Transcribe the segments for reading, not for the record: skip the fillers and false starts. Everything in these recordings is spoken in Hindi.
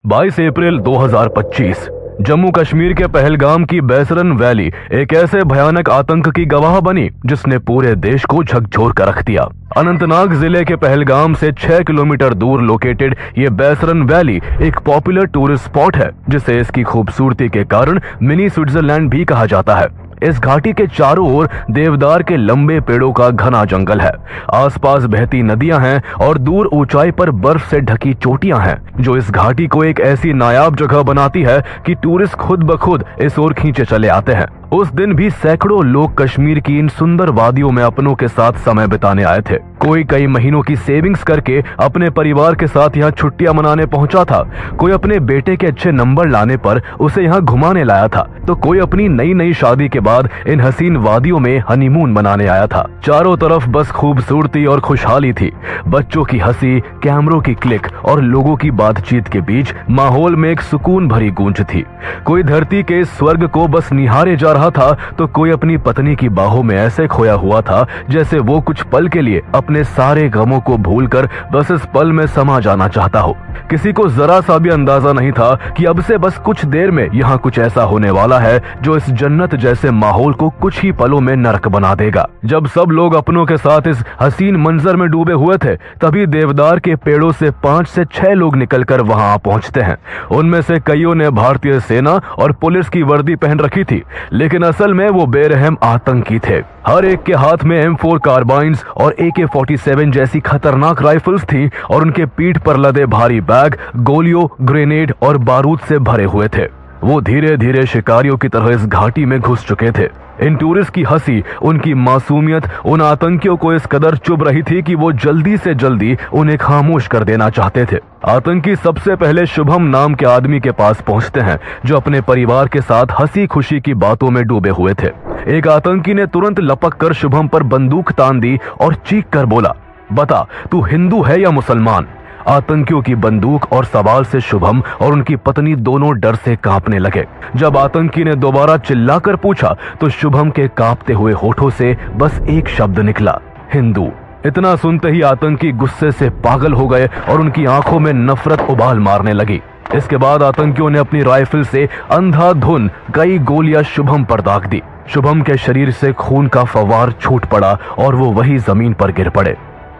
22 अप्रैल 2025 जम्मू कश्मीर के पहलगाम की बैसरन वैली एक ऐसे भयानक आतंक की गवाह बनी जिसने पूरे देश को झकझोर कर रख दिया। अनंतनाग जिले के पहलगाम से 6 किलोमीटर दूर लोकेटेड ये बैसरन वैली एक पॉपुलर टूरिस्ट स्पॉट है, जिसे इसकी खूबसूरती के कारण मिनी स्विट्जरलैंड भी कहा जाता है। इस घाटी के चारों ओर देवदार के लंबे पेड़ों का घना जंगल है। आसपास बहती नदियां हैं और दूर ऊंचाई पर बर्फ से ढकी चोटियां हैं, जो इस घाटी को एक ऐसी नायाब जगह बनाती है कि टूरिस्ट खुद ब खुद इस ओर खींचे चले आते हैं। उस दिन भी सैकड़ों लोग कश्मीर की इन सुंदर वादियों में अपनों के साथ समय बिताने आए थे। कोई कई महीनों की सेविंग्स करके अपने परिवार के साथ यहाँ छुट्टियां मनाने पहुंचा था, कोई अपने बेटे के अच्छे नंबर लाने पर उसे यहाँ घुमाने लाया था, तो कोई अपनी नई शादी के बाद इन हसीन वादियों में हनीमून मनाने आया था। चारों तरफ बस खूबसूरती और खुशहाली थी। बच्चों की हंसी, कैमरों की क्लिक और लोगों की बातचीत के बीच माहौल में एक सुकून भरी गूंज थी। कोई धरती के स्वर्ग को बस निहारे जा रहा था, तो कोई अपनी पत्नी की बाहों में ऐसे खोया हुआ था जैसे वो कुछ पल के लिए अपने सारे गमों को भूलकर बस इस पल में समा जाना चाहता हो। किसी को जरा सा भी अंदाजा नहीं था कि अब से बस कुछ देर में यहाँ कुछ ऐसा होने वाला है जो इस जन्नत जैसे माहौल को कुछ ही पलों में नरक बना देगा। जब सब लोग अपनों के साथ इस हसीन मंजर में डूबे हुए थे, तभी देवदार के पेड़ों से 5 से 6 लोग निकलकर वहां पहुंचते हैं। उनमें से कईयों ने भारतीय सेना और पुलिस की वर्दी पहन रखी थी, लेकिन असल में वो बेरहम आतंकी थे। हर एक के हाथ में M4 कार्बाइन्स और AK-47 जैसी खतरनाक राइफल्स थी और उनके पीठ पर लदे भारी बैग गोलियों, ग्रेनेड और बारूद से भरे हुए थे। वो धीरे धीरे शिकारियों की तरह इस घाटी में घुस चुके थे। इन टूरिस्ट की हंसी, उनकी मासूमियत उन आतंकियों को इस कदर चुभ रही थी कि वो जल्दी से जल्दी उन्हें खामोश कर देना चाहते थे। आतंकी सबसे पहले शुभम नाम के आदमी के पास पहुंचते हैं, जो अपने परिवार के साथ हंसी खुशी की बातों में डूबे हुए थे। एक आतंकी ने तुरंत लपक कर शुभम पर बंदूक तान दी और चीख कर बोला, बता तू हिंदू है या मुसलमान। आतंकियों की बंदूक और सवाल से शुभम और उनकी पत्नी दोनों डर से कांपने लगे। जब आतंकी ने दोबारा चिल्लाकर पूछा तो शुभम के कांपते हुए होठों से बस एक शब्द निकला, हिंदू। इतना सुनते ही आतंकी गुस्से से पागल हो गए और उनकी आंखों में नफरत उबाल मारने लगी। इसके बाद आतंकियों ने अपनी राइफल से अंधाधुन कई गोलियां शुभम पर दाग दी। शुभम के शरीर से खून का फव्वार छूट पड़ा और वो वही जमीन पर गिर पड़े।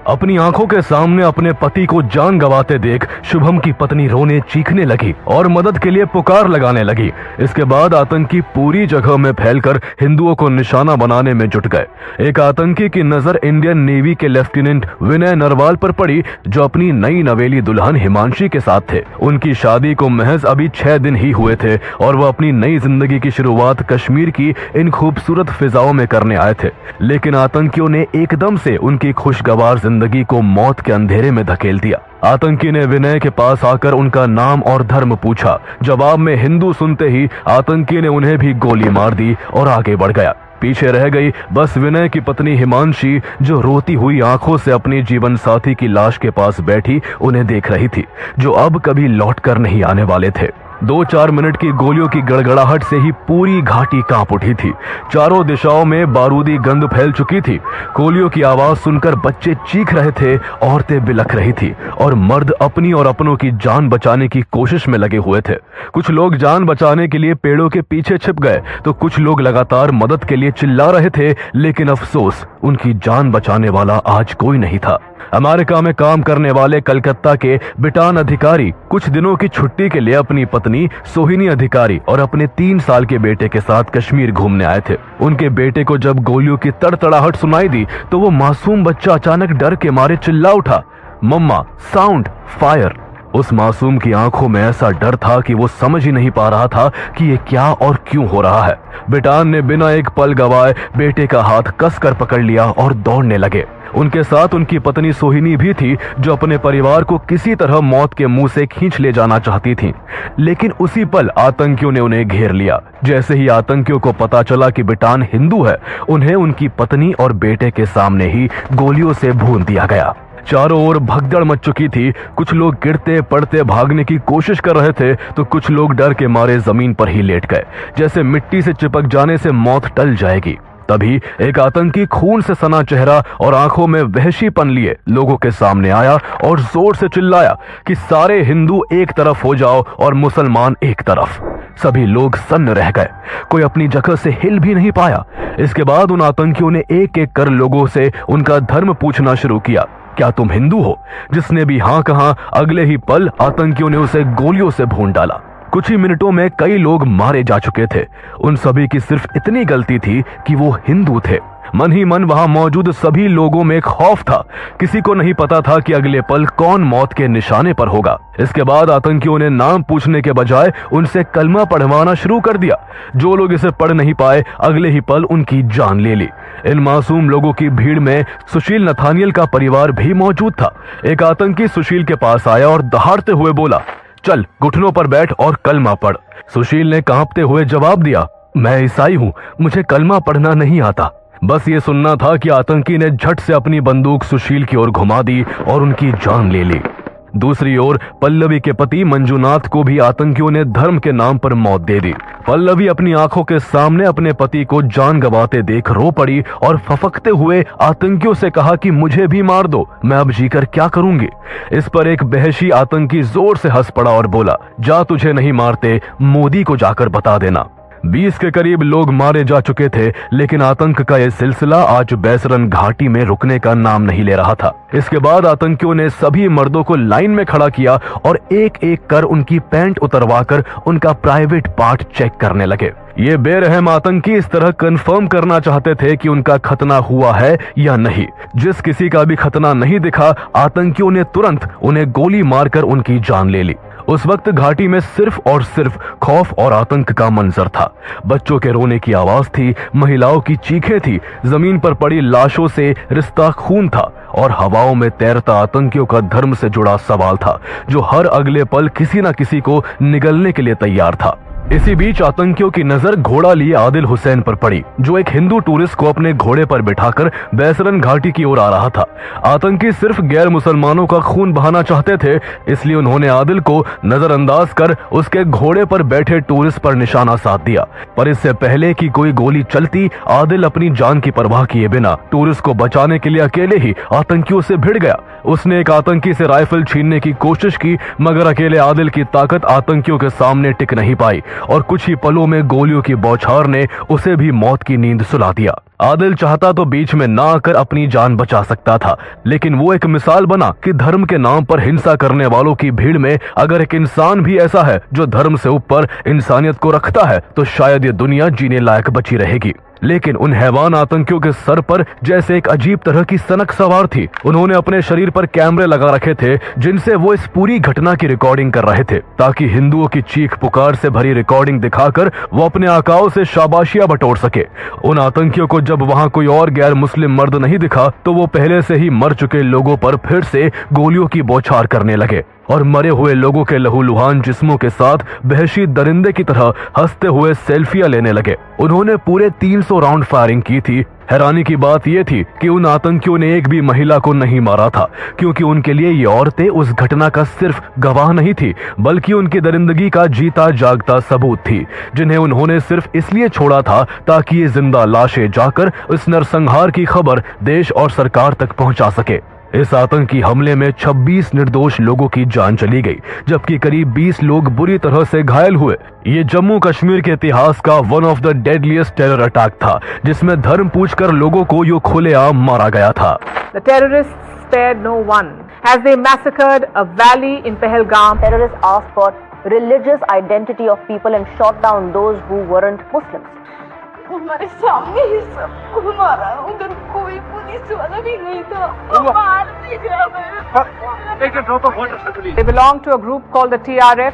अपनी आंखों के सामने अपने पति को जान गंवाते देख शुभम की पत्नी रोने चीखने लगी और मदद के लिए पुकार लगाने लगी। इसके बाद आतंकी पूरी जगह में फैलकर हिंदुओं को निशाना बनाने में जुट गए। एक आतंकी की नजर इंडियन नेवी के लेफ्टिनेंट विनय नरवाल पर पड़ी, जो अपनी नई नवेली दुल्हन हिमांशी के साथ थे। उनकी शादी को महज अभी 6 दिन ही हुए थे और वह अपनी नई जिंदगी की शुरुआत कश्मीर की इन खूबसूरत फिजाओं में करने आए थे। लेकिन आतंकियों ने एकदम से उनकी खुशगवार जिंदगी को मौत के अंधेरे में धकेल दिया। आतंकी ने विनय के पास आकर उनका नाम और धर्म पूछा। जवाब में हिंदू सुनते ही आतंकी ने उन्हें भी गोली मार दी और आगे बढ़ गया। पीछे रह गई बस विनय की पत्नी हिमांशी, जो रोती हुई आंखों से अपनी जीवन साथी की लाश के पास बैठी उन्हें देख रही थी, जो अब कभी लौट कर नहीं आने वाले थे। 2-4 मिनट की गोलियों की गड़गड़ाहट से ही पूरी घाटी कांप उठी थी। चारों दिशाओं में बारूदी गंध फैल चुकी थी। गोलियों की आवाज सुनकर बच्चे चीख रहे थे, औरतें बिलख रही थी और मर्द अपनी और अपनों की जान बचाने की कोशिश में लगे हुए थे। कुछ लोग जान बचाने के लिए पेड़ों के पीछे छिप गए, तो कुछ लोग लगातार मदद के लिए चिल्ला रहे थे, लेकिन अफसोस उनकी जान बचाने वाला आज कोई नहीं था। अमेरिका में काम करने वाले कलकत्ता के बिटान अधिकारी कुछ दिनों की छुट्टी के लिए अपनी पत्नी सोहिनी अधिकारी और अपने 3 साल के बेटे के साथ कश्मीर घूमने आए थे। उनके बेटे को जब गोलियों की तड़तड़ाहट सुनाई दी तो वो मासूम बच्चा अचानक डर के मारे चिल्ला उठा, मम्मा साउंड फायर। उस मासूम की आंखों में ऐसा डर था कि वो समझ ही नहीं पा रहा था कि ये क्या और क्यों हो रहा है। बिटान ने बिना एक पल गवाए बेटे का हाथ कसकर पकड़ लिया और दौड़ने लगे। उनके साथ उनकी पत्नी सोहिनी भी थी, जो अपने परिवार को किसी तरह मौत के मुंह से खींच ले जाना चाहती थी। लेकिन उसी पल आतंकियों ने उन्हें घेर लिया। जैसे ही आतंकियों को पता चला कि बिटान हिंदू है, उन्हें उनकी पत्नी और बेटे के सामने ही गोलियों से भून दिया गया। चारों ओर भगदड़ मच चुकी थी। कुछ लोग गिरते पड़ते भागने की कोशिश कर रहे थे, तो कुछ लोग डर के मारे जमीन पर ही लेट गए, जैसे मिट्टी से चिपक जाने से मौत टल जाएगी। तभी एक आतंकी खून से सना चेहरा और आंखों में वहशीपन लिए लोगों के सामने आया और जोर से चिल्लाया कि सारे हिंदू एक तरफ हो जाओ और मुसलमान एक तरफ। सभी लोग सन्न रह गए, कोई अपनी जगह से हिल भी नहीं पाया। इसके बाद उन आतंकियों ने एक एक कर लोगों से उनका धर्म पूछना शुरू किया। क्या तुम हिंदू हो? जिसने भी हाँ कहा, अगले ही पल आतंकियों ने उसे गोलियों से भून डाला। कुछ ही मिनटों में कई लोग मारे जा चुके थे। उन सभी की सिर्फ इतनी गलती थी कि वो हिंदू थे। मन ही मन वहां मौजूद सभी लोगों में खौफ था। किसी को नहीं पता था कि अगले पल कौन मौत के निशाने पर होगा। इसके बाद आतंकियों ने नाम पूछने के बजाय उनसे कलमा पढ़वाना शुरू कर दिया। जो लोग इसे पढ़ नहीं पाए, अगले ही पल उनकी जान ले ली। इन मासूम लोगों की भीड़ में सुशील नथानियल का परिवार भी मौजूद था। एक आतंकी सुशील के पास आया और दहाड़ते हुए बोला, चल घुटनों पर बैठ और कलमा पढ़। सुशील ने कांपते हुए जवाब दिया, मैं ईसाई हूं, मुझे कलमा पढ़ना नहीं आता। बस ये सुनना था कि आतंकी ने झट से अपनी बंदूक सुशील की ओर घुमा दी और उनकी जान ले ली। दूसरी ओर पल्लवी के पति मंजुनाथ को भी आतंकियों ने धर्म के नाम पर मौत दे दी। पल्लवी अपनी आंखों के सामने अपने पति को जान गंवाते देख रो पड़ी और फफकते हुए आतंकियों से कहा कि मुझे भी मार दो, मैं अब जीकर क्या करूंगी। इस पर एक बहशी आतंकी जोर से हंस पड़ा और बोला, जा तुझे नहीं मारते, मोदी को जाकर बता देना। 20 के करीब लोग मारे जा चुके थे, लेकिन आतंक का यह सिलसिला आज बैसरन घाटी में रुकने का नाम नहीं ले रहा था। इसके बाद आतंकियों ने सभी मर्दों को लाइन में खड़ा किया और एक एक कर उनकी पैंट उतरवाकर उनका प्राइवेट पार्ट चेक करने लगे। ये बेरहम आतंकी इस तरह कंफर्म करना चाहते थे कि उनका खतना हुआ है या नहीं। जिस किसी का भी खतना नहीं दिखा, आतंकियों ने तुरंत उन्हें गोली मारकर उनकी जान ले ली। उस वक्त घाटी में सिर्फ और सिर्फ खौफ और आतंक का मंजर था। बच्चों के रोने की आवाज थी, महिलाओं की चीखें थी, जमीन पर पड़ी लाशों से रिश्ता खून था और हवाओं में तैरता आतंकियों का धर्म से जुड़ा सवाल था, जो हर अगले पल किसी न किसी को निगलने के लिए तैयार था। इसी बीच आतंकियों की नजर घोड़ा लिए आदिल हुसैन पर पड़ी, जो एक हिंदू टूरिस्ट को अपने घोड़े पर बिठाकर बैसरन घाटी की ओर आ रहा था। आतंकी सिर्फ गैर मुसलमानों का खून बहाना चाहते थे, इसलिए उन्होंने आदिल को नजरअंदाज कर उसके घोड़े पर बैठे टूरिस्ट पर निशाना साध दिया। पर इससे पहले कि कोई गोली चलती, आदिल अपनी जान की परवाह किए बिना टूरिस्ट को बचाने के लिए अकेले ही आतंकियों से भिड़ गया। उसने एक आतंकी से राइफल छीनने की कोशिश की, मगर अकेले आदिल की ताकत आतंकियों के सामने टिक नहीं पाई और कुछ ही पलों में गोलियों की बौछार ने उसे भी मौत की नींद सुला दिया। आदिल चाहता तो बीच में ना आकर अपनी जान बचा सकता था, लेकिन वो एक मिसाल बना कि धर्म के नाम पर हिंसा करने वालों की भीड़ में अगर एक इंसान भी ऐसा है जो धर्म से ऊपर इंसानियत को रखता है, तो शायद ये दुनिया जीने लायक बची रहेगी। लेकिन उन हैवान आतंकियों के सर पर जैसे एक अजीब तरह की सनक सवार थी। उन्होंने अपने शरीर पर कैमरे लगा रखे थे, जिनसे वो इस पूरी घटना की रिकॉर्डिंग कर रहे थे, ताकि हिंदुओं की चीख पुकार से भरी रिकॉर्डिंग दिखाकर वो अपने आकाओं से शाबाशियां बटोर सके। उन आतंकियों को जब वहां कोई और गैर मुस्लिम मर्द नहीं दिखा, तो वो पहले से ही मर चुके लोगों पर फिर से गोलियों की बौछार करने लगे और मरे हुए लोगों के लहूलुहान जिस्मों के साथ वहशी दरिंदे की तरह हंसते हुए सेल्फियां लेने लगे। उन्होंने पूरे 300 राउंड फायरिंग की थी। हैरानी की बात यह थी कि उन आतंकियों ने एक भी महिला को नहीं मारा था, क्योंकि उनके लिए ये औरतें उस घटना का सिर्फ गवाह नहीं थी, बल्कि उनकी दरिंदगी का जीता जागता सबूत थी, जिन्हें उन्होंने सिर्फ इसलिए छोड़ा था ताकि ये जिंदा लाशें जाकर इस नरसंहार की खबर देश और सरकार तक पहुंचा सके। इस आतंकी हमले में 26 निर्दोष लोगों की जान चली गई, जबकि करीब 20 लोग बुरी तरह से घायल हुए। ये जम्मू कश्मीर के इतिहास का one of the deadliest terror attack था, जिसमें धर्म पूछकर लोगों को यूं खुलेआम मारा गया था। The terrorists spared no one as they massacred a valley in Pahalgam. Terrorists asked for religious identity of people and shot down those who weren't Muslims. हमारे सामने ही सबको मारा, उधर कोई पुलिस वाला भी नहीं था, मार दिया हमें। They belong to a group called the TRF.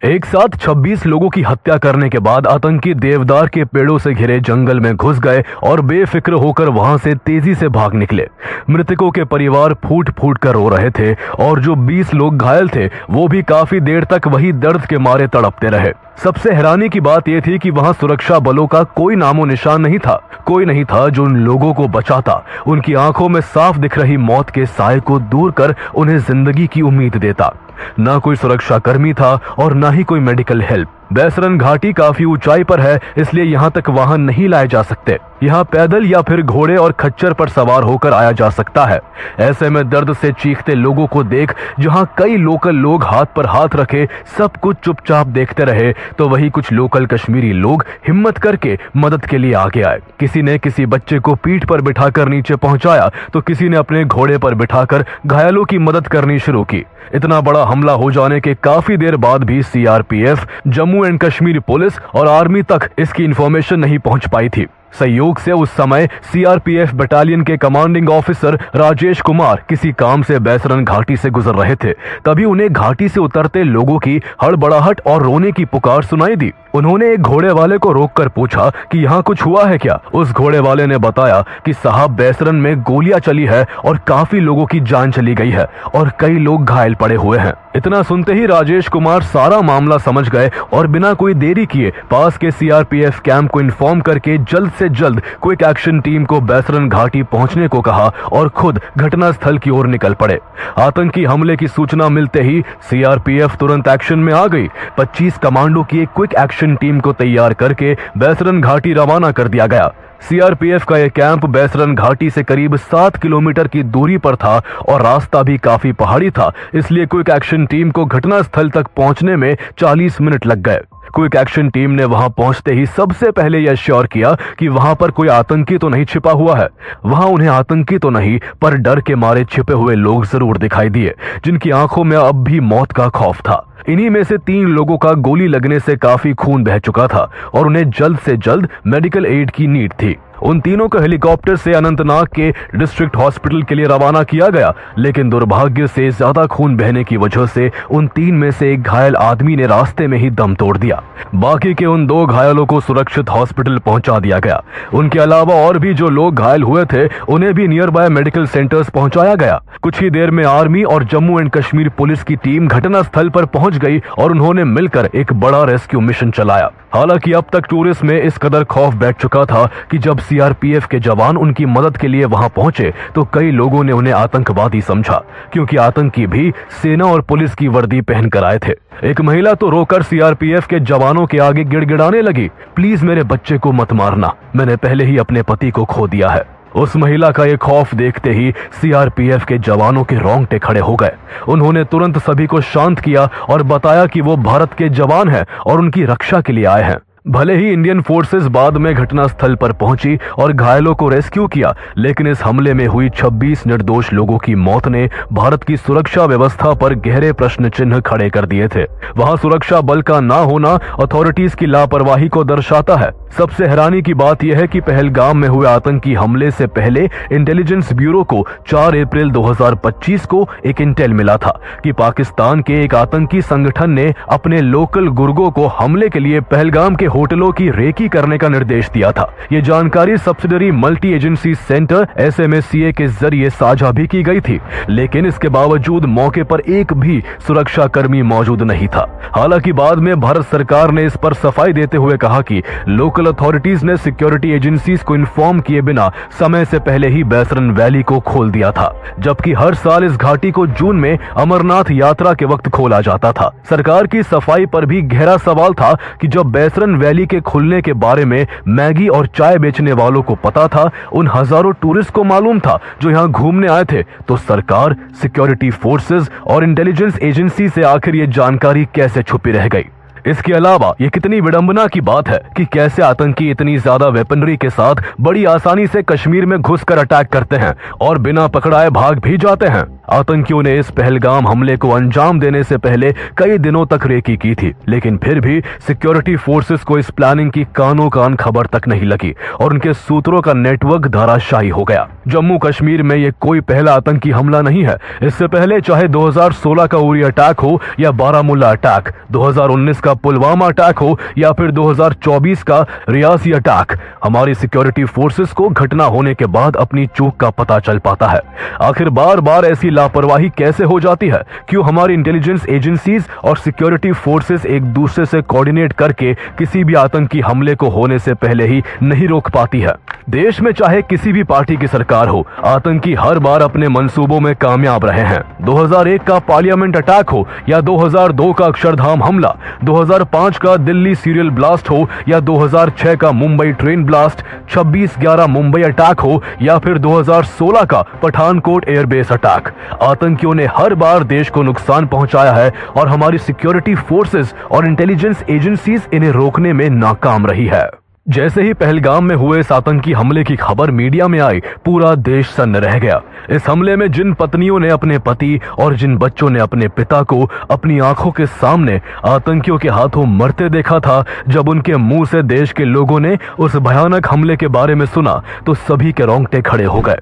एक साथ 26 लोगों की हत्या करने के बाद आतंकी देवदार के पेड़ों से घिरे जंगल में घुस गए और बेफिक्र होकर वहां से तेजी से भाग निकले। मृतकों के परिवार फूट फूट कर रो रहे थे और जो 20 लोग घायल थे वो भी काफी देर तक वही दर्द के मारे तड़पते रहे। सबसे हैरानी की बात यह थी कि वहां सुरक्षा बलों का कोई नामो निशान नहीं था। कोई नहीं था जो उन लोगों को बचाता, उनकी आंखों में साफ दिख रही मौत के साए को दूर कर उन्हें जिंदगी की उम्मीद देता। ना कोई सुरक्षा कर्मी था और ना ही कोई मेडिकल हेल्प। बैसरन घाटी काफी ऊंचाई पर है, इसलिए यहाँ तक वाहन नहीं लाए जा सकते। यहाँ पैदल या फिर घोड़े और खच्चर पर सवार होकर आया जा सकता है। ऐसे में दर्द से चीखते लोगों को देख जहाँ कई लोकल लोग हाथ पर हाथ रखे सब कुछ चुपचाप देखते रहे, तो वही कुछ लोकल कश्मीरी लोग हिम्मत करके मदद के लिए आगे आए। किसी ने किसी बच्चे को पीठ पर बिठाकर नीचे पहुंचाया, तो किसी ने अपने घोड़े पर बिठाकर घायलों की मदद करनी शुरू की। इतना बड़ा हमला हो जाने के काफी देर बाद भी CRPF, Jammu and Kashmir police और आर्मी तक इसकी इंफॉर्मेशन नहीं पहुंच पाई थी। संयोग से उस समय सीआरपीएफ बटालियन के कमांडिंग ऑफिसर राजेश कुमार किसी काम से बैसरन घाटी से गुजर रहे थे। तभी उन्हें घाटी से उतरते लोगों की हड़बड़ाहट और रोने की पुकार सुनाई दी। उन्होंने एक घोड़े वाले को रोककर पूछा कि यहाँ कुछ हुआ है क्या। उस घोड़े वाले ने बताया कि साहब, बैसरन में गोलियां चली है और काफी लोगों की जान चली गई है और कई लोग घायल पड़े हुए हैं। इतना सुनते ही राजेश कुमार सारा मामला समझ गए और बिना कोई देरी किए पास के सीआरपीएफ कैंप को इन्फॉर्म करके जल्द से जल्द क्विक एक्शन टीम को बैसरन घाटी पहुंचने को कहा और खुद घटनास्थल की ओर निकल पड़े। आतंकी हमले की सूचना मिलते ही सीआरपीएफ तुरंत एक्शन में आ गई। 25 कमांडो की एक क्विक एक्शन टीम को तैयार करके बैसरन घाटी रवाना कर दिया गया। सीआरपीएफ का यह कैंप बैसरन घाटी से करीब 7 किलोमीटर की दूरी पर था और रास्ता भी काफी पहाड़ी था, इसलिए क्विक एक्शन टीम को घटनास्थल तक पहुंचने में 40 मिनट लग गए। क्विक एक्शन टीम ने वहां पहुंचते ही सबसे पहले यह श्योर किया कि वहां पर कोई आतंकी तो नहीं छिपा हुआ है। वहां उन्हें आतंकी तो नहीं, पर डर के मारे छिपे हुए लोग जरूर दिखाई दिए, जिनकी आंखों में अब भी मौत का खौफ था। इन्हीं में से 3 लोगों का गोली लगने से काफी खून बह चुका था और उन्हें जल्द से जल्द मेडिकल एड की नीड थी। उन तीनों को हेलीकॉप्टर से अनंतनाग के डिस्ट्रिक्ट हॉस्पिटल के लिए रवाना किया गया, लेकिन दुर्भाग्य से ज्यादा खून बहने की वजह से उन 3 में से एक घायल आदमी ने रास्ते में ही दम तोड़ दिया। बाकी के उन 2 घायलों को सुरक्षित हॉस्पिटल पहुंचा दिया गया। उनके अलावा और भी जो लोग घायल हुए थे उन्हें भी नियर बाय मेडिकल सेंटर्स पहुंचाया गया। कुछ ही देर में आर्मी और जम्मू एंड कश्मीर पुलिस की टीम घटनास्थल पर पहुंच गई और उन्होंने मिलकर एक बड़ा रेस्क्यू मिशन चलाया। हालांकि अब तक टूरिस्ट में इस कदर खौफ बैठ चुका था कि जब सीआरपीएफ के जवान उनकी मदद के लिए वहां पहुंचे तो कई लोगों ने उन्हें आतंकवादी समझा, क्योंकि आतंकी भी सेना और पुलिस की वर्दी पहनकर आए थे। एक महिला तो रोकर सीआरपीएफ के जवानों के आगे गिड़गिड़ाने लगी, प्लीज मेरे बच्चे को मत मारना, मैंने पहले ही अपने पति को खो दिया है। उस महिला का ये खौफ देखते ही सीआरपीएफ के जवानों के रोंगटे खड़े हो गए। उन्होंने तुरंत सभी को शांत किया और बताया कि वो भारत के जवान हैं और उनकी रक्षा के लिए आए हैं। भले ही इंडियन फोर्सेस बाद में घटनास्थल पर पहुंची और घायलों को रेस्क्यू किया, लेकिन इस हमले में हुई 26 निर्दोष लोगों की मौत ने भारत की सुरक्षा व्यवस्था पर गहरे प्रश्न चिन्ह खड़े कर दिए थे। वहां सुरक्षा बल का ना होना अथॉरिटीज की लापरवाही को दर्शाता है। सबसे हैरानी की बात यह है कि पहलगाम में हुए आतंकी हमले से पहले इंटेलिजेंस ब्यूरो को 4 अप्रैल 2025 को एक इंटेल मिला था कि पाकिस्तान के एक आतंकी संगठन ने अपने लोकल गुर्गों को हमले के लिए पहलगाम के होटलों की रेकी करने का निर्देश दिया था। ये जानकारी subsidiary multi agency centre SMACA के जरिए साझा भी की गई थी, लेकिन इसके बावजूद मौके पर एक भी सुरक्षा कर्मी मौजूद नहीं था। हालांकि बाद में भारत सरकार ने इस पर सफाई देते हुए कहा कि लोकल अथॉरिटीज ने सिक्योरिटी एजेंसीज को इन्फॉर्म किए बिना समय से पहले ही बैसरन वैली को खोल दिया था, जबकि हर साल इस घाटी को जून में अमरनाथ यात्रा के वक्त खोला जाता था। सरकार की सफाई पर भी गहरा सवाल था कि जब बैसरन वैली के खुलने के बारे में मैगी और चाय बेचने वालों को पता था, उन हजारों टूरिस्ट को मालूम था जो यहाँ घूमने आए थे, तो सरकार, सिक्योरिटी फोर्सेस और इंटेलिजेंस एजेंसी से आखिर ये जानकारी कैसे छुपी रह गई। इसके अलावा ये कितनी विडंबना की बात है कि कैसे आतंकी इतनी ज्यादा वेपनरी के साथ बड़ी आसानी से कश्मीर में घुसकर अटैक करते हैं और बिना पकड़ाए भाग भी जाते हैं। आतंकियों ने इस पहलगाम हमले को अंजाम देने से पहले कई दिनों तक रेकी की थी, लेकिन फिर भी सिक्योरिटी फोर्सेस को इस प्लानिंग की कानो कान खबर तक नहीं लगी और उनके सूत्रों का नेटवर्क धराशायी हो गया। जम्मू कश्मीर में ये कोई पहला आतंकी हमला नहीं है। इससे पहले चाहे 2016 का उरी अटैक हो या बारामुल्ला अटैक, 2019 का पुलवामा अटैक हो या फिर 2024 का रियासी अटैक, हमारी सिक्योरिटी फोर्सेस को घटना होने के बाद अपनी चूक का पता चल पाता है। आखिर बार बार ऐसी लापरवाही कैसे हो जाती है, क्यों हमारी इंटेलिजेंस एजेंसीज और सिक्योरिटी फोर्सेस एक दूसरे से कोऑर्डिनेट करके किसी भी आतंकी हमले को होने से पहले ही नहीं रोक पाती है। देश में चाहे किसी भी पार्टी की सरकार हो, आतंकी हर बार अपने मंसूबों में कामयाब रहे हैं। 2001 का पार्लियामेंट अटैक हो या 2002 का अक्षरधाम हमला, 2005 का दिल्ली सीरियल ब्लास्ट हो या 2006 का Mumbai train blast, 26/11 Mumbai attack हो या फिर 2016 का पठानकोट एयरबेस अटैक, आतंकियों ने हर बार देश को नुकसान पहुंचाया है और हमारी सिक्योरिटी फोर्सेस और इंटेलिजेंस एजेंसीज इन्हें रोकने में नाकाम रही है। जैसे ही पहलगाम में हुए इस आतंकी हमले की खबर मीडिया में आई, पूरा देश सन्न रह गया। इस हमले में जिन पत्नियों ने अपने पति और जिन बच्चों ने अपने पिता को अपनी आंखों के सामने आतंकियों के हाथों मरते देखा था, जब उनके मुंह से देश के लोगों ने उस भयानक हमले के बारे में सुना तो सभी के रोंगटे खड़े हो गए।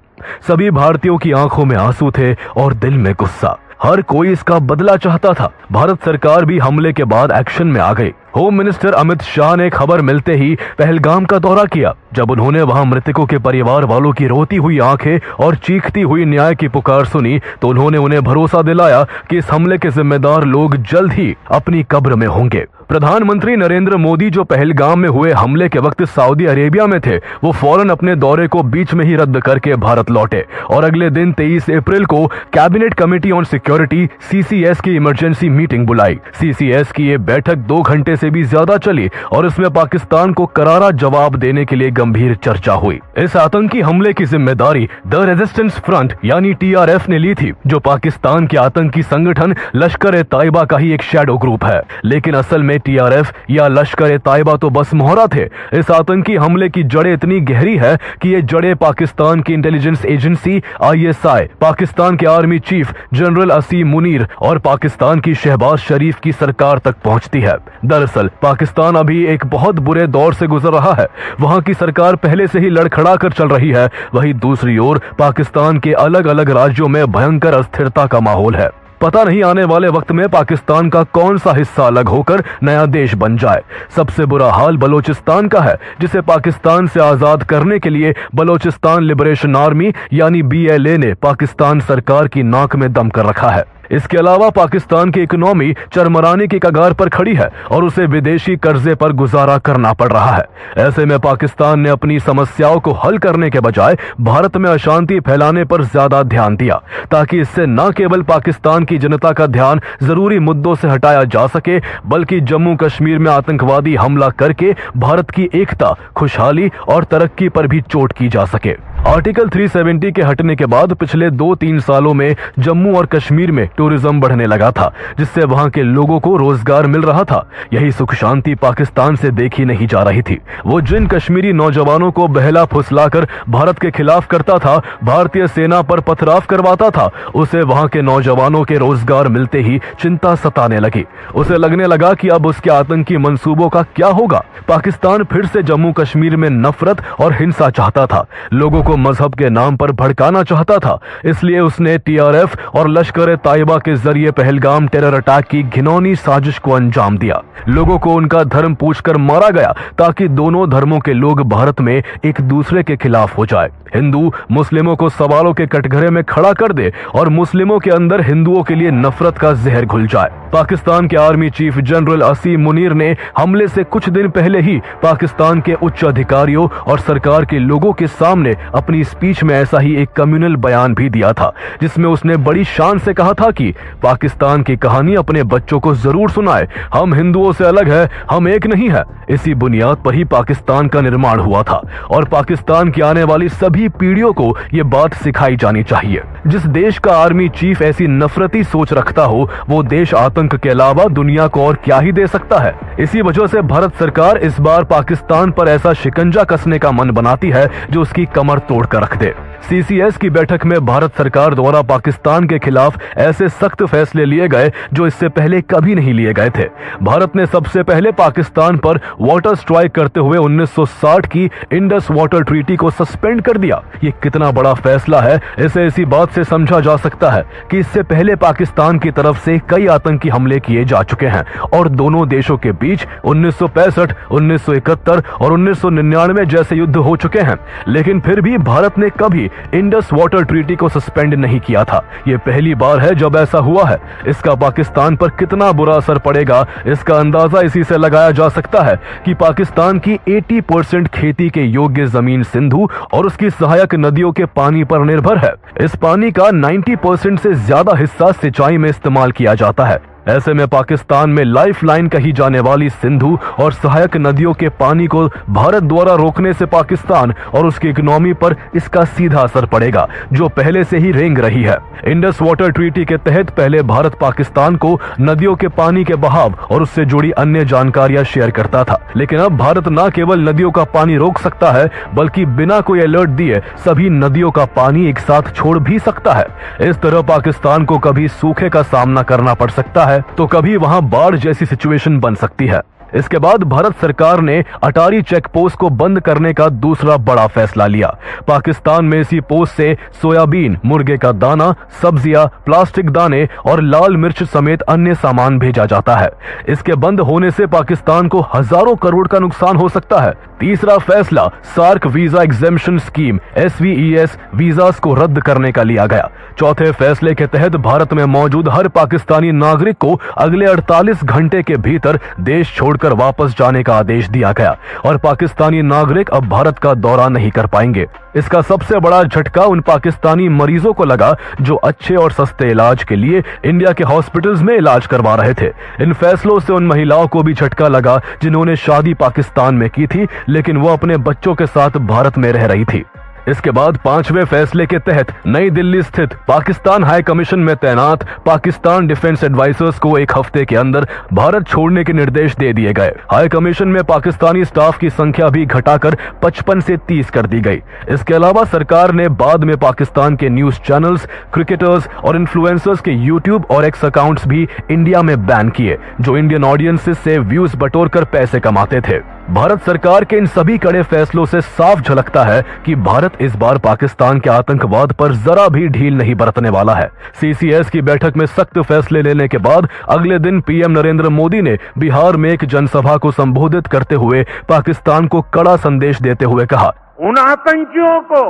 सभी भारतीयों की आंखों में आंसू थे और दिल में गुस्सा। हर कोई इसका बदला चाहता था। भारत सरकार भी हमले के बाद एक्शन में आ गई। होम मिनिस्टर अमित शाह ने खबर मिलते ही पहलगाम का दौरा किया। जब उन्होंने वहां मृतकों के परिवार वालों की रोती हुई आंखें और चीखती हुई न्याय की पुकार सुनी तो उन्होंने उन्हें भरोसा दिलाया कि इस हमले के जिम्मेदार लोग जल्द ही अपनी कब्र में होंगे। प्रधानमंत्री नरेंद्र मोदी जो पहलगाम में हुए हमले के वक्त सऊदी अरेबिया में थे, वो फौरन अपने दौरे को बीच में ही रद्द करके भारत लौटे और अगले दिन 23 अप्रैल को cabinet committee on security CCS की इमरजेंसी मीटिंग बुलाई। CCS की ये बैठक 2 घंटे से भी ज्यादा चली और इसमें पाकिस्तान को करारा जवाब देने के लिए गंभीर चर्चा हुई। इस आतंकी हमले की जिम्मेदारी द रेजिस्टेंस फ्रंट यानी TRF ने ली थी, जो पाकिस्तान के आतंकी संगठन लश्कर-ए-तैयबा का ही एक शैडो ग्रुप है। लेकिन असल में TRF या लश्कर-ए-तैयबा तो बस मोहरा थे। इस आतंकी हमले की जड़ें इतनी गहरी है कि ये जड़ें पाकिस्तान की इंटेलिजेंस एजेंसी ISI, पाकिस्तान के आर्मी चीफ जनरल असीम मुनीर और पाकिस्तान की शहबाज शरीफ की सरकार तक पहुंचती है। दरअसल पाकिस्तान अभी एक बहुत बुरे दौर से गुजर रहा है। वहां की सरकार पहले से ही लड़खड़ा कर चल रही है। वहीं दूसरी ओर पाकिस्तान के अलग अलग राज्यों में भयंकर अस्थिरता का माहौल है। पता नहीं आने वाले वक्त में पाकिस्तान का कौन सा हिस्सा अलग होकर नया देश बन जाए। सबसे बुरा हाल बलोचिस्तान का है, जिसे पाकिस्तान से आजाद करने के लिए बलोचिस्तान लिबरेशन आर्मी यानी BLA ने पाकिस्तान सरकार की नाक में दम कर रखा है। इसके अलावा पाकिस्तान की इकोनॉमी चरमराने की कगार पर खड़ी है और उसे विदेशी कर्जे पर गुजारा करना पड़ रहा है। ऐसे में पाकिस्तान ने अपनी समस्याओं को हल करने के बजाय भारत में अशांति फैलाने पर ज्यादा ध्यान दिया, ताकि इससे न केवल पाकिस्तान की जनता का ध्यान जरूरी मुद्दों से हटाया जा सके, बल्कि जम्मू कश्मीर में आतंकवादी हमला करके भारत की एकता, खुशहाली और तरक्की पर भी चोट की जा सके। आर्टिकल 370 के हटने के बाद पिछले 2-3 सालों में जम्मू और कश्मीर में टूरिज्म बढ़ने लगा था, जिससे वहां के लोगों को रोजगार मिल रहा था। यही सुख शांति पाकिस्तान से देखी नहीं जा रही थी। वो जिन कश्मीरी नौजवानों को बहला फुसलाकर भारत के खिलाफ करता था, भारतीय सेना पर पथराव करवाता था, उसे वहां के नौजवानों के रोजगार मिलते ही चिंता सताने लगी। उसे लगने लगा कि अब उसके आतंकी मंसूबों का क्या होगा। पाकिस्तान फिर से जम्मू कश्मीर में नफरत और हिंसा चाहता था, लोगों को मजहब के नाम पर भड़काना चाहता था। इसलिए उसने TRF और लश्कर-ए-तैयबा के जरिए पहलगाम टेरर अटैक की घिनौनी साजिश को अंजाम दिया। लोगों को उनका धर्म पूछकर मारा गया, ताकि दोनों धर्मों के लोग भारत में एक दूसरे के खिलाफ हो जाए। हिंदू मुस्लिमों को सवालों के कटघरे में खड़ा कर दे और मुस्लिमों के अंदर हिंदुओं के लिए नफरत का जहर घुल जाए। पाकिस्तान के आर्मी चीफ जनरल असीम मुनीर ने हमले से कुछ दिन पहले ही पाकिस्तान के उच्च अधिकारियों और सरकार के लोगों के सामने अपनी स्पीच में ऐसा ही एक कम्युनल बयान भी दिया था, जिसमें उसने बड़ी शान से कहा था कि पाकिस्तान की कहानी अपने बच्चों को जरूर सुनाए। हम हिंदुओं से अलग है, हम एक नहीं है। इसी बुनियाद पर ही पाकिस्तान का निर्माण हुआ था और पाकिस्तान की आने वाली सभी पीढ़ियों को ये बात सिखाई जानी चाहिए। जिस देश का आर्मी चीफ ऐसी नफरती सोच रखता हो, वो देश आतंक के अलावा दुनिया को और क्या ही दे सकता है। इसी वजह से भारत सरकार इस बार पाकिस्तान पर ऐसा शिकंजा कसने का मन बनाती है जो उसकी कमर तोड़ कर रख दे। CCS की बैठक में भारत सरकार द्वारा पाकिस्तान के खिलाफ ऐसे सख्त फैसले लिए गए जो इससे पहले कभी नहीं लिए गए थे। भारत ने सबसे पहले पाकिस्तान पर वाटर स्ट्राइक करते हुए 1960 की इंडस वाटर ट्रीटी को सस्पेंड कर दिया। ये कितना बड़ा फैसला है, इसे इसी बात से समझा जा सकता है कि इससे पहले पाकिस्तान की तरफ से कई आतंकी हमले किए जा चुके हैं और दोनों देशों के बीच 1965, 1971 और 1999 जैसे युद्ध हो चुके हैं। लेकिन फिर भी भारत ने कभी इंडस वाटर ट्रीटी को सस्पेंड नहीं किया था। ये पहली बार है जब ऐसा हुआ है। इसका पाकिस्तान पर कितना बुरा असर पड़ेगा, इसका अंदाजा इसी से लगाया जा सकता है कि पाकिस्तान की 80% खेती के योग्य जमीन सिंधु और उसकी सहायक नदियों के पानी पर निर्भर है। इस पानी का 90% से ज्यादा हिस्सा सिंचाई में इस्तेमाल किया जाता है। ऐसे में पाकिस्तान में लाइफलाइन कही जाने वाली सिंधु और सहायक नदियों के पानी को भारत द्वारा रोकने से पाकिस्तान और उसकी इकोनॉमी पर इसका सीधा असर पड़ेगा, जो पहले से ही रेंग रही है। इंडस वाटर ट्रीटी के तहत पहले भारत पाकिस्तान को नदियों के पानी के बहाव और उससे जुड़ी अन्य जानकारियां शेयर करता था, लेकिन अब भारत न केवल नदियों का पानी रोक सकता है बल्कि बिना कोई अलर्ट दिए सभी नदियों का पानी एक साथ छोड़ भी सकता है। इस तरह पाकिस्तान को कभी सूखे का सामना करना पड़ सकता है तो कभी वहां बाढ़ जैसी सिचुएशन बन सकती है। इसके बाद भारत सरकार ने अटारी चेक पोस्ट को बंद करने का दूसरा बड़ा फैसला लिया। पाकिस्तान में इसी पोस्ट से सोयाबीन, मुर्गे का दाना, सब्जियां, प्लास्टिक दाने और लाल मिर्च समेत अन्य सामान भेजा जाता है। इसके बंद होने से पाकिस्तान को हजारों करोड़ का नुकसान हो सकता है। तीसरा फैसला SAARC visa exemption scheme SVES visas को रद्द करने का लिया गया। चौथे फैसले के तहत भारत में मौजूद हर पाकिस्तानी नागरिक को अगले 48 घंटे के भीतर देश छोड़कर वापस जाने का आदेश दिया गया और पाकिस्तानी नागरिक अब भारत का दौरा नहीं कर पाएंगे। इसका सबसे बड़ा झटका उन पाकिस्तानी मरीजों को लगा जो अच्छे और सस्ते इलाज के लिए इंडिया के हॉस्पिटल्स में इलाज करवा रहे थे। इन फैसलों से उन महिलाओं को भी झटका लगा जिन्होंने शादी पाकिस्तान में की थी लेकिन वो अपने बच्चों के साथ भारत में रह रही थी। इसके बाद पांचवें फैसले के तहत नई दिल्ली स्थित पाकिस्तान हाई कमीशन में तैनात पाकिस्तान डिफेंस एडवाइजर्स को एक हफ्ते के अंदर भारत छोड़ने के निर्देश दे दिए गए। हाई कमीशन में पाकिस्तानी स्टाफ की संख्या भी घटाकर 55 से 30 कर दी गई। इसके अलावा सरकार ने बाद में पाकिस्तान के न्यूज चैनल्स, क्रिकेटर्स और इन्फ्लुएंसर्स के यूट्यूब और एक्स अकाउंट्स भी इंडिया में बैन किए, जो इंडियन ऑडियंसेस से व्यूज बटोरकर पैसे कमाते थे। भारत सरकार के इन सभी कड़े फैसलों से साफ झलकता है कि भारत इस बार पाकिस्तान के आतंकवाद पर जरा भी ढील नहीं बरतने वाला है। CCS की बैठक में सख्त फैसले लेने के बाद अगले दिन PM नरेंद्र मोदी ने बिहार में एक जनसभा को संबोधित करते हुए पाकिस्तान को कड़ा संदेश देते हुए कहा, उन आतंकियों को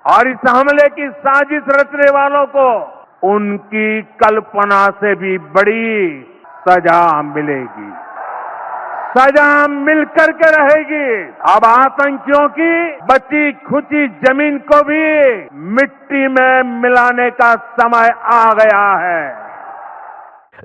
और इस हमले की साजिश रचने वालों को उनकी कल्पना से भी बड़ी सजा मिलेगी, सजा मिलकर के रहेगी। अब आतंकियों की बची खुची जमीन को भी मिट्टी में मिलाने का समय आ गया है।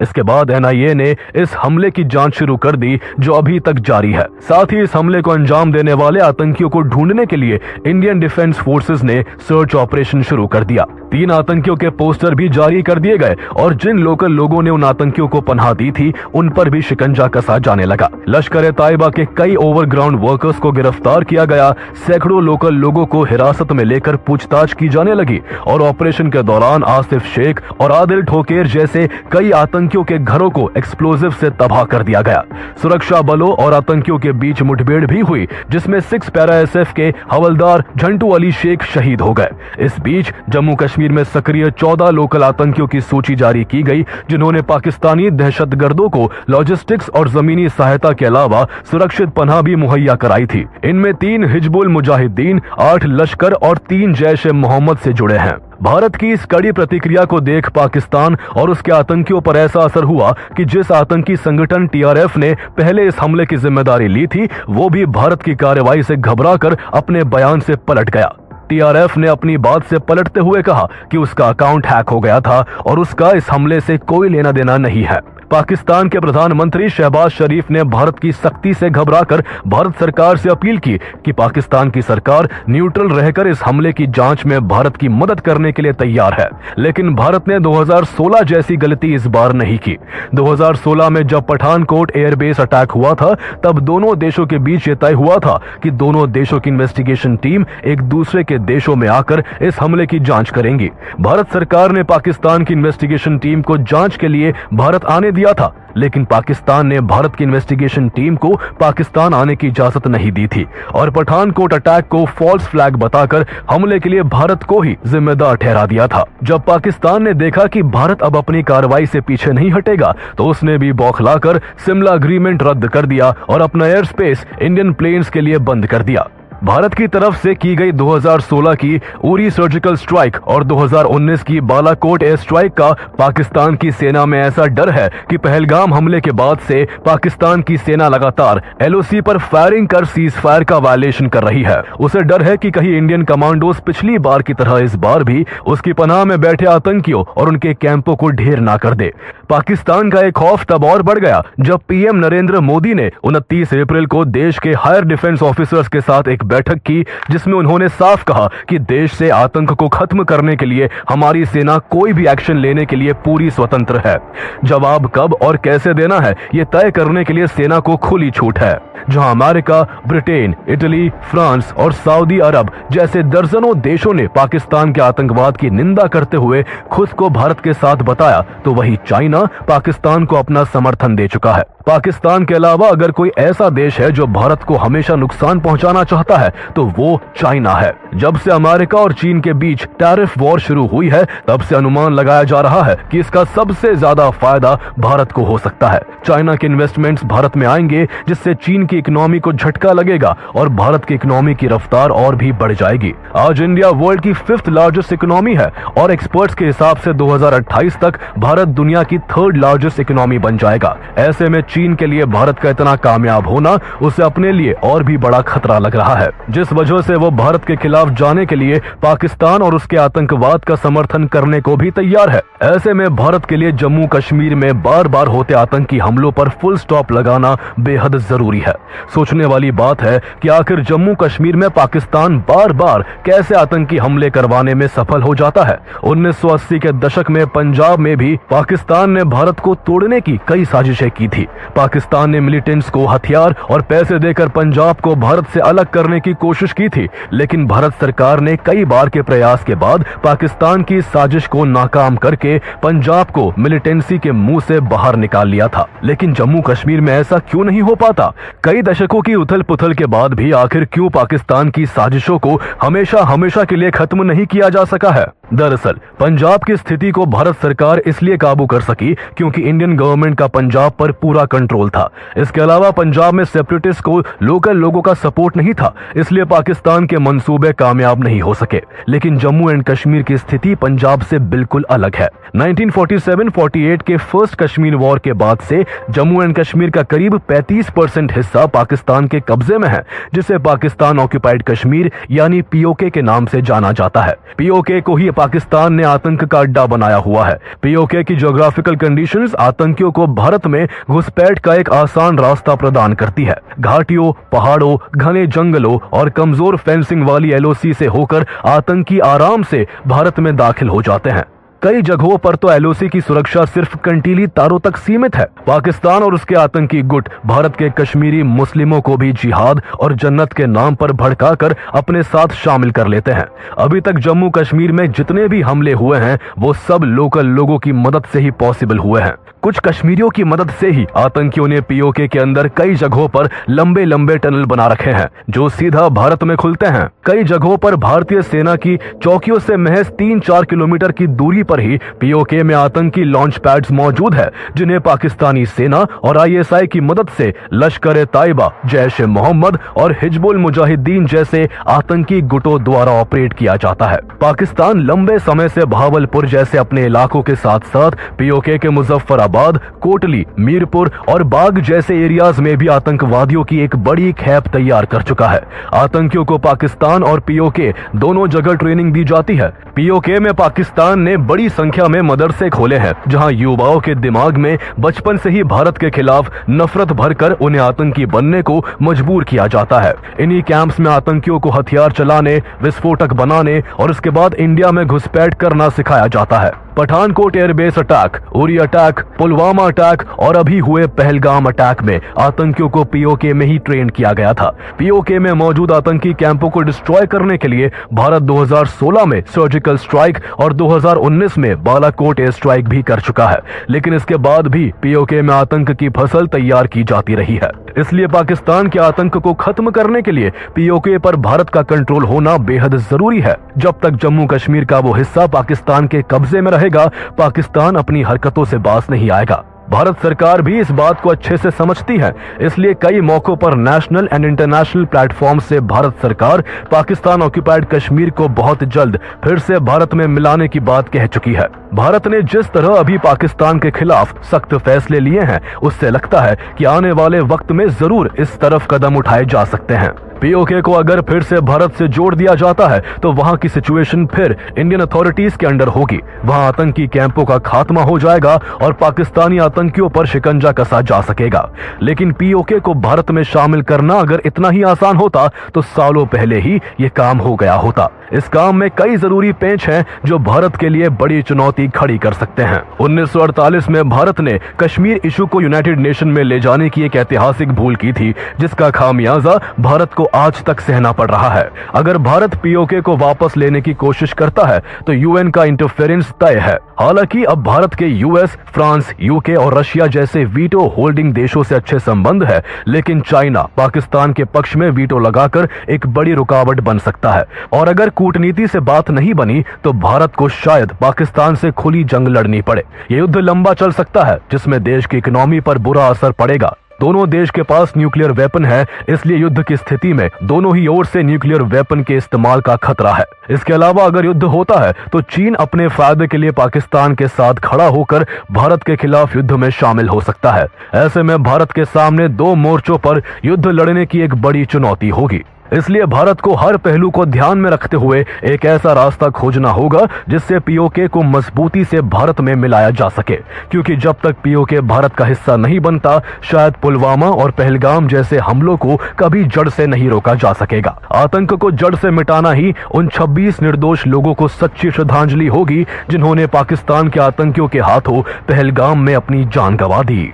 इसके बाद NIA ने इस हमले की जांच शुरू कर दी जो अभी तक जारी है। साथ ही इस हमले को अंजाम देने वाले आतंकियों को ढूंढने के लिए इंडियन डिफेंस फोर्सेस ने सर्च ऑपरेशन शुरू कर दिया। 3 आतंकियों के पोस्टर भी जारी कर दिए गए और जिन लोकल लोगों ने उन आतंकियों को पनाह दी थी उन पर भी शिकंजा कसा जाने लगा। लश्कर-ए-तैयबा के कई ओवरग्राउंड वर्कर्स को गिरफ्तार किया गया। सैकड़ों लोकल लोगों को हिरासत में लेकर पूछताछ की जाने लगी और ऑपरेशन के दौरान आसिफ शेख और आदिल ठोकेर जैसे कई आतंकियों के घरों को एक्सप्लोजिव से तबाह कर दिया गया। सुरक्षा बलों और आतंकियों के बीच मुठभेड़ भी हुई जिसमें 6 पैरा SF के हवलदार झंटू अली शेख शहीद हो गए। इस बीच जम्मू कश्मीर में सक्रिय 14 लोकल आतंकियों की सूची जारी की गई जिन्होंने पाकिस्तानी दहशतगर्दों को लॉजिस्टिक्स और जमीनी सहायता के अलावा सुरक्षित पनाह भी मुहैया कराई थी। इनमें 3 हिजबुल मुजाहिदीन, 8 लश्कर और 3 जैश-ए-मोहम्मद से जुड़े हैं। भारत की इस कड़ी प्रतिक्रिया को देख पाकिस्तान और उसके आतंकियों पर ऐसा असर हुआ कि जिस आतंकी संगठन TRF ने पहले इस हमले की जिम्मेदारी ली थी वो भी भारत की कार्रवाई से घबराकर अपने बयान से पलट गया। TRF ने अपनी बात से पलटते हुए कहा कि उसका अकाउंट हैक हो गया था और उसका इस हमले से कोई लेना देना नहीं है। पाकिस्तान के प्रधानमंत्री शहबाज शरीफ ने भारत की सख्ती से घबराकर भारत सरकार से अपील की कि पाकिस्तान की सरकार न्यूट्रल रहकर इस हमले की जांच में भारत की मदद करने के लिए तैयार है। लेकिन भारत ने 2016 जैसी गलती इस बार नहीं की। 2016 में जब पठानकोट एयरबेस अटैक हुआ था तब दोनों देशों के बीच ये तय हुआ था कि दोनों देशों की इन्वेस्टिगेशन टीम एक दूसरे के देशों में आकर इस हमले की जांच करेंगी। भारत सरकार ने पाकिस्तान की इन्वेस्टिगेशन टीम को जांच के लिए भारत आने दिया था, लेकिन पाकिस्तान ने भारत की इन्वेस्टिगेशन टीम को पाकिस्तान आने की इजाजत नहीं दी थी और पठानकोट अटैक को फॉल्स फ्लैग बताकर हमले के लिए भारत को ही जिम्मेदार ठहरा दिया था। जब पाकिस्तान ने देखा कि भारत अब अपनी कार्रवाई से पीछे नहीं हटेगा तो उसने भी बौखलाकर शिमला एग्रीमेंट रद्द कर दिया और अपना एयर स्पेस इंडियन प्लेन्स के लिए बंद कर दिया। भारत की तरफ से की गई 2016 की उरी सर्जिकल स्ट्राइक और 2019 की बालाकोट एयर स्ट्राइक का पाकिस्तान की सेना में ऐसा डर है कि पहलगाम हमले के बाद से पाकिस्तान की सेना लगातार एलओसी पर फायरिंग कर सीज फायर का वायलेशन कर रही है। उसे डर है कि कहीं इंडियन कमांडोज पिछली बार की तरह इस बार भी उसकी पनाह में बैठे आतंकियों और उनके कैंपों को ढेर ना कर दे। पाकिस्तान का एक खौफ तब और बढ़ गया जब पीएम नरेंद्र मोदी ने 29 अप्रैल को देश के हायर डिफेंस ऑफिसर्स के साथ एक बैठक की, जिसमें उन्होंने साफ कहा कि देश से आतंक को खत्म करने के लिए हमारी सेना कोई भी एक्शन लेने के लिए पूरी स्वतंत्र है। जवाब कब और कैसे देना है ये तय करने के लिए सेना को खुली छूट है। जहां अमेरिका, ब्रिटेन, इटली, फ्रांस और सऊदी अरब जैसे दर्जनों देशों ने पाकिस्तान के आतंकवाद की निंदा करते हुए खुद को भारत के साथ बताया, तो वही चाइना पाकिस्तान को अपना समर्थन दे चुका है। पाकिस्तान के अलावा अगर कोई ऐसा देश है जो भारत को हमेशा नुकसान पहुंचाना चाहता है तो वो चाइना है। जब से अमेरिका और चीन के बीच टैरिफ वॉर शुरू हुई है तब से अनुमान लगाया जा रहा है कि इसका सबसे ज्यादा फायदा भारत को हो सकता है। चाइना के इन्वेस्टमेंट्स भारत में आएंगे, जिससे चीन की इकोनॉमी को झटका लगेगा और भारत की इकोनॉमी की रफ्तार और भी बढ़ जाएगी। आज इंडिया वर्ल्ड की 5th लार्जेस्ट इकोनॉमी है और एक्सपर्ट्स के हिसाब से 2028 तक भारत दुनिया की 3rd लार्जेस्ट इकोनॉमी बन जाएगा। ऐसे में चीन के लिए भारत का इतना कामयाब होना उसे अपने लिए और भी बड़ा खतरा लग रहा है, जिस वजह से वो भारत के खिलाफ जाने के लिए पाकिस्तान और उसके आतंकवाद का समर्थन करने को भी तैयार है। ऐसे में भारत के लिए जम्मू कश्मीर में बार बार होते आतंकी हमलों पर फुल स्टॉप लगाना बेहद जरूरी है। सोचने वाली बात है कि आखिर जम्मू कश्मीर में पाकिस्तान बार बार कैसे आतंकी हमले करवाने में सफल हो जाता है। 1980 के दशक में पंजाब में भी पाकिस्तान ने भारत को तोड़ने की कई साजिशें की थी। पाकिस्तान ने मिलिटेंट्स को हथियार और पैसे देकर पंजाब को भारत से अलग करने की कोशिश की थी, लेकिन भारत सरकार ने कई बार के प्रयास के बाद पाकिस्तान की साजिश को नाकाम करके पंजाब को मिलिटेंसी के मुंह से बाहर निकाल लिया था। लेकिन जम्मू कश्मीर में ऐसा क्यों नहीं हो पाता? कई दशकों की उथल पुथल के बाद भी आखिर क्यों पाकिस्तान की साजिशों को हमेशा हमेशा के लिए खत्म नहीं किया जा सका है? दरअसल पंजाब की स्थिति को भारत सरकार इसलिए काबू कर सकी क्योंकि इंडियन गवर्नमेंट का पंजाब पर पूरा कंट्रोल था। इसके अलावा पंजाब में सेपरेटिस्ट को लोकल लोगों का सपोर्ट नहीं था, इसलिए पाकिस्तान के मंसूबे कामयाब नहीं हो सके। लेकिन जम्मू एंड कश्मीर की स्थिति पंजाब से बिल्कुल अलग है। 1947-48 के फर्स्ट कश्मीर वॉर के बाद से जम्मू एंड कश्मीर का करीब 35% हिस्सा पाकिस्तान के कब्जे में है, जिसे पाकिस्तान ऑक्यूपाइड कश्मीर यानी पीओके के नाम से जाना जाता है। पीओके को ही पाकिस्तान ने आतंक का अड्डा बनाया हुआ है। पीओके की ज्योग्राफिकल कंडीशंस आतंकियों को भारत में घुसपैठ का एक आसान रास्ता प्रदान करती है। घाटियों, पहाड़ों, घने जंगलों और कमजोर फेंसिंग वाली एलओसी से होकर आतंकी आराम से भारत में दाखिल हो जाते हैं। कई जगहों पर तो एलओसी की सुरक्षा सिर्फ कंटीली तारों तक सीमित है। पाकिस्तान और उसके आतंकी गुट भारत के कश्मीरी मुस्लिमों को भी जिहाद और जन्नत के नाम पर भड़काकर अपने साथ शामिल कर लेते हैं। अभी तक जम्मू कश्मीर में जितने भी हमले हुए हैं वो सब लोकल लोगों की मदद से ही पॉसिबल हुए हैं। कुछ कश्मीरियों की मदद से ही आतंकियों ने पीओके के अंदर कई जगहों पर लंबे लंबे टनल बना रखे हैं जो सीधा भारत में खुलते हैं। कई जगहों पर भारतीय सेना की चौकियों से महज 3-4 किलोमीटर की दूरी पर ही पीओके में आतंकी लॉन्च पैड्स मौजूद है, जिन्हें पाकिस्तानी सेना और आईएसआई की मदद से लश्कर ए ताइबा, जैश ए मोहम्मद और हिजबुल मुजाहिदीन जैसे आतंकी गुटों द्वारा ऑपरेट किया जाता है। पाकिस्तान लंबे समय से भावलपुर जैसे अपने इलाकों के साथ साथ पीओके के मुजफ्फराबाद, कोटली, मीरपुर और बाग जैसे एरियाज में भी आतंकवादियों की एक बड़ी खेप तैयार कर चुका है। आतंकियों को पाकिस्तान और पीओके दोनों जगह ट्रेनिंग दी जाती है। पीओके में पाकिस्तान ने बड़ी संख्या में मदरसे खोले हैं, जहां युवाओं के दिमाग में बचपन से ही भारत के खिलाफ नफरत भरकर उन्हें आतंकी बनने को मजबूर किया जाता है। इन्हीं कैंप्स में आतंकियों को हथियार चलाने, विस्फोटक बनाने और उसके बाद इंडिया में घुसपैठ करना सिखाया जाता है। Pathankot airbase attack, Uri attack, Pulwama attack और अभी हुए पहलगाम अटैक में आतंकियों को पीओके में ही ट्रेन किया गया था। पीओके में मौजूद आतंकी कैंपों को डिस्ट्रॉय करने के लिए भारत 2016 में सर्जिकल स्ट्राइक और 2019 में बालाकोट एयर स्ट्राइक भी कर चुका है, लेकिन इसके बाद भी पीओके में आतंक की फसल तैयार की जाती रही है। इसलिए पाकिस्तान के आतंक को खत्म करने के लिए पीओके पर भारत का कंट्रोल होना बेहद जरूरी है। जब तक जम्मू कश्मीर का वो हिस्सा पाकिस्तान के कब्जे में रहेगा, पाकिस्तान अपनी हरकतों से बाज नहीं आएगा। भारत सरकार भी इस बात को अच्छे से समझती है, इसलिए कई मौकों पर नेशनल एंड इंटरनेशनल प्लेटफॉर्म से भारत सरकार पाकिस्तान ऑक्युपाइड कश्मीर को बहुत जल्द फिर से भारत में मिलाने की बात कह चुकी है। भारत ने जिस तरह अभी पाकिस्तान के खिलाफ सख्त फैसले लिए हैं, उससे लगता है कि आने वाले वक्त में जरूर इस तरफ कदम उठाए जा सकते हैं। पीओके को अगर फिर से भारत से जोड़ दिया जाता है तो वहां की सिचुएशन फिर इंडियन अथॉरिटीज के अंडर होगी। वहां आतंकी कैंपों का खात्मा हो जाएगा और पाकिस्तानी आतंकियों पर शिकंजा कसा जा सकेगा। लेकिन पीओके को भारत में शामिल करना अगर इतना ही आसान होता तो सालों पहले ही ये काम हो गया होता। इस काम में कई जरूरी पेंच हैं जो भारत के लिए बड़ी चुनौती खड़ी कर सकते हैं। 1948 में भारत ने कश्मीर इशू को यूनाइटेड नेशन में ले जाने की एक ऐतिहासिक भूल की थी, जिसका खामियाजा भारत को आज तक सहना पड़ रहा है। अगर भारत पीओके को वापस लेने की कोशिश करता है तो यूएन का इंटरफेरेंस तय है। हालांकि अब भारत के यूएस, फ्रांस, यूके और रशिया जैसे वीटो होल्डिंग देशों से अच्छे संबंध है, लेकिन चाइना पाकिस्तान के पक्ष में वीटो लगाकर एक बड़ी रुकावट बन सकता है। और अगर कूटनीति से बात नहीं बनी तो भारत को शायद पाकिस्तान से खुली जंग लड़नी पड़े। ये युद्ध लंबा चल सकता है, जिसमें देश की इकोनॉमी पर बुरा असर पड़ेगा। दोनों देश के पास न्यूक्लियर वेपन है, इसलिए युद्ध की स्थिति में दोनों ही ओर से न्यूक्लियर वेपन के इस्तेमाल का खतरा है। इसके अलावा अगर युद्ध होता है तो चीन अपने फायदे के लिए पाकिस्तान के साथ खड़ा होकर भारत के खिलाफ युद्ध में शामिल हो सकता है। ऐसे में भारत के सामने दो मोर्चों पर युद्ध लड़ने की एक बड़ी चुनौती होगी। इसलिए भारत को हर पहलू को ध्यान में रखते हुए एक ऐसा रास्ता खोजना होगा जिससे पीओके को मजबूती से भारत में मिलाया जा सके, क्योंकि जब तक पीओके भारत का हिस्सा नहीं बनता, शायद पुलवामा और पहलगाम जैसे हमलों को कभी जड़ से नहीं रोका जा सकेगा। आतंक को जड़ से मिटाना ही उन 26 निर्दोष लोगों को सच्ची श्रद्धांजलि होगी जिन्होंने पाकिस्तान के आतंकियों के हाथों पहलगाम में अपनी जान गंवा दी।